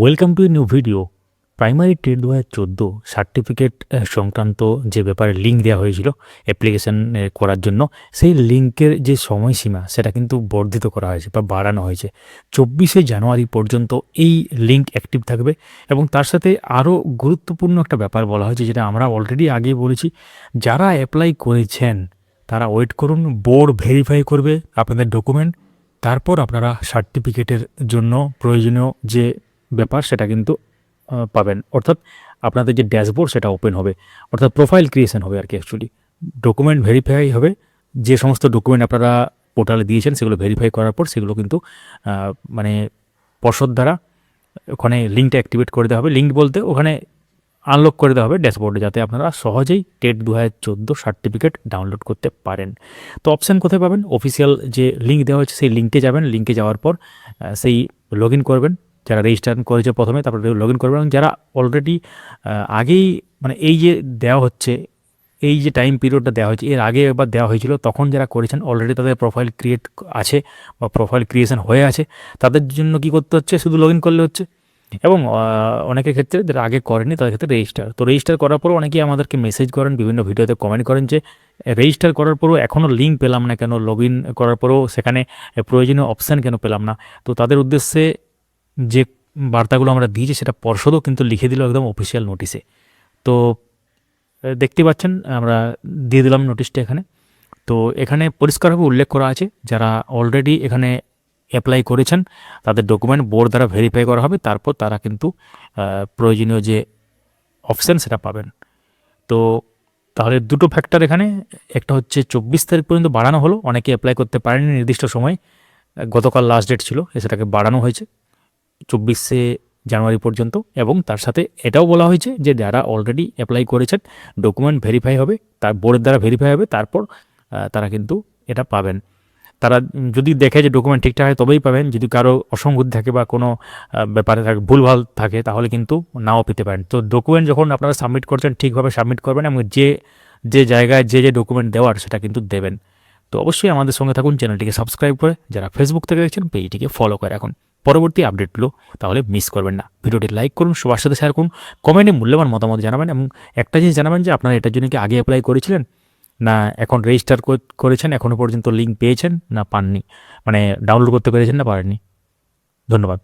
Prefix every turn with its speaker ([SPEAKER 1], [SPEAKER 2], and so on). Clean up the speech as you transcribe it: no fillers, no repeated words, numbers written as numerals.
[SPEAKER 1] Welcome to a new video. Primary TET 2014 certificate সংক্রান্ত যে ব্যাপারে লিঙ্ক দেওয়া হয়েছিল অ্যাপ্লিকেশন করার জন্য, সেই লিঙ্কের যে সময়সীমা সেটা কিন্তু বর্ধিত করা হয়েছে বা বাড়ানো হয়েছে। 24শে জানুয়ারি পর্যন্ত এই লিঙ্ক অ্যাক্টিভ থাকবে। এবং তার সাথে আরও গুরুত্বপূর্ণ একটা ব্যাপার বলা হয়েছে, যেটা আমরা অলরেডি আগেই বলেছি, যারা অ্যাপ্লাই করেছেন তারা ওয়েট করুন, বোর্ড ভেরিফাই করবে আপনাদের ডকুমেন্ট, তারপর আপনারা সার্টিফিকেটের জন্য প্রয়োজনীয় যে ব্যাপার সেটা কিন্তু পাবেন। অর্থাৎ আপনাদের যে ড্যাশবোর্ড সেটা ওপেন হবে, অর্থাৎ প্রোফাইল ক্রিয়েশন হবে আর কি। অ্যাকচুয়ালি ডকুমেন্ট ভেরিফাই হবে, যে সমস্ত ডকুমেন্ট আপনারা পোর্টালে দিয়েছেন সেগুলো ভেরিফাই করার পর সেগুলো কিন্তু মানে পর্ষদ দ্বারা ওখানে লিঙ্কটা অ্যাক্টিভেট করে দেওয়া হবে। লিঙ্ক বলতে ওখানে আনলক করে দেওয়া হবে ড্যাশবোর্ডে, যাতে আপনারা সহজেই টেট 2014 সার্টিফিকেট ডাউনলোড করতে পারেন। তো অপশান কোথায় পাবেন? অফিসিয়াল যে লিঙ্ক দেওয়া হচ্ছে সেই লিঙ্কে যাবেন। লিঙ্কে যাওয়ার পর সেই লগ ইন করবেন। যারা রেজিস্টার করেছে প্রথমে, তারপরে লগ ইন করবেন। এবং যারা অলরেডি আগেই মানে এই যে দেওয়া হচ্ছে, এই যে টাইম পিরিয়ডটা দেওয়া হয়েছে, এর আগে একবার দেওয়া হয়েছিল, তখন যারা করেছেন অলরেডি তাদের প্রোফাইল ক্রিয়েট আছে বা প্রোফাইল ক্রিয়েশন হয়ে আছে, তাদের জন্য কী করতে হচ্ছে? শুধু লগ ইন করলে হচ্ছে। এবং অনেকের ক্ষেত্রে যারা আগে করেনি তাদের ক্ষেত্রে রেজিস্টার করার পরও অনেকেই আমাদেরকে মেসেজ করেন, বিভিন্ন ভিডিওতে কমেন্ট করেন যে রেজিস্টার করার পরও এখনও লিঙ্ক পেলাম না কেন, লগ ইন করার পরও সেখানে প্রয়োজনীয় অপশান কেন পেলাম না। তো তাদের উদ্দেশ্যে যে বার্তাগুলো আমরা দিয়েছি সেটা পর্ষদও কিন্তু লিখে দিল একদম অফিসিয়াল নোটিশে। তো দেখতে পাচ্ছেন আমরা দিয়ে দিলাম নোটিশটা এখানে। তো এখানে পরিষ্কারভাবে উল্লেখ করা আছে, যারা অলরেডি এখানে অ্যাপ্লাই করেছেন তাদের ডকুমেন্ট বোর্ড দ্বারা ভেরিফাই করা হবে, তারপর তারা কিন্তু প্রয়োজনীয় যে অপশান সেটা পাবেন। তো তাহলে দুটো ফ্যাক্টর এখানে, একটা হচ্ছে 24 তারিখ পর্যন্ত বাড়ানো হলো, অনেকে অ্যাপ্লাই করতে পারেনি নির্দিষ্ট সময়, গতকাল লাস্ট ডেট ছিল, সেটাকে বাড়ানো হয়েছে 24শে জানুয়ারি পর্যন্ত। এবং তার সাথে এটাও বলা হয়েছে যে যারা অলরেডি অ্যাপ্লাই করেছেন ডকুমেন্ট ভেরিফাই হবে, তার বোর্ডের দ্বারা ভেরিফাই হবে, তারপর তারা কিন্তু এটা পাবেন। তারা যদি দেখে যে ডকুমেন্ট ঠিকঠাক হয় তবেই পাবেন। যদি কারো অসঙ্গতি থাকে বা কোনো ব্যাপারে থাকে, ভুলভাল থাকে, তাহলে কিন্তু নাও পেতে পারেন। তো ডকুমেন্ট যখন আপনারা সাবমিট করছেন ঠিকভাবে সাবমিট করবেন, এবং যে যে জায়গায় যে যে ডকুমেন্ট দেওয়ার সেটা কিন্তু দেবেন। তো অবশ্যই আমাদের সঙ্গে থাকুন, চ্যানেলটিকে সাবস্ক্রাইব করে, যারা ফেসবুক থেকে দেখছেন পেজটিকে ফলো করে রাখুন পরবর্তী আপডেটগুলো তাহলে মিস করবেন না। ভিডিওটি লাইক করুন, সবার সাথে শেয়ার করুন, কমেন্টে মূল্যবান মতামত জানাবেন। এবং একটা জিনিস জানাবেন যে আপনারা এটার জন্য কি আগে অ্যাপ্লাই করেছিলেন, না এখন রেজিস্টার করেছেন, এখনও পর্যন্ত লিঙ্ক পেয়েছেন না পাননি, মানে ডাউনলোড করতে পেরেছেন না পারেননি। ধন্যবাদ।